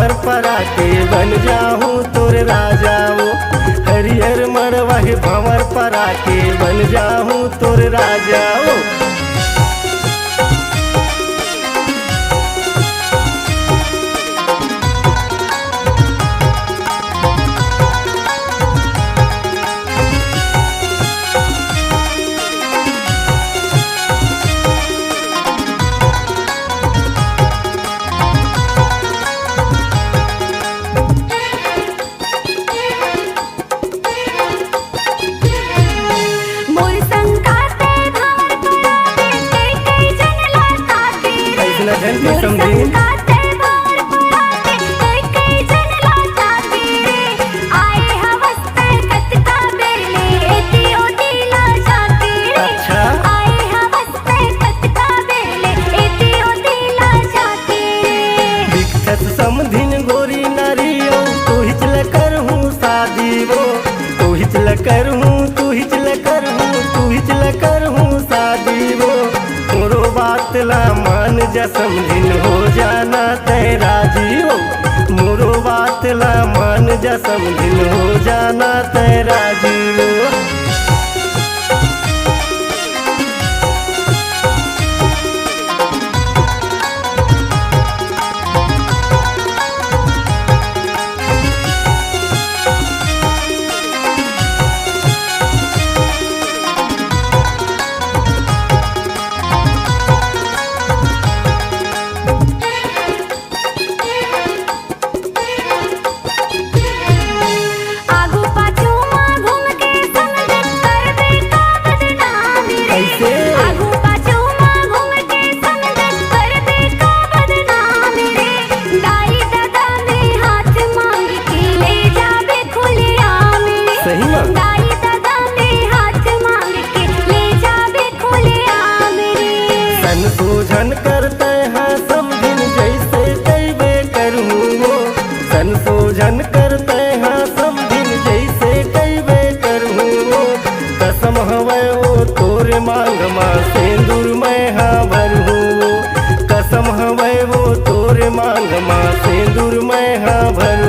भंवर परा के बन जाऊं तोर राजाओ। हरिहर मड़वा भंवर परा के बन जाऊं तोर राजाओ। समधिन गोरी नारियो तू हिचल कर हूँ शादी वो। तू हिचल कर हूँ तू हिचल कर हूँ तू हिचल कर हूँ शादी वो। मोरो बात ला मान जा समधिन हो जाना तय राजी हो। मोरो बात ला मान जा समधिन हो जाना तय राजी हो। संशोधन करते हैं समझिन जैसे कैबे करूँ वो। संशोधन करते हैं समझिन जैसे कैबे करूँ वो। कसम हवे वो तोरे मांग माँ सिंदूर में हाँ भरूँ वो। कसम हवे वो तोरे मांग माँ सिंदूर में हाँ भरूँ।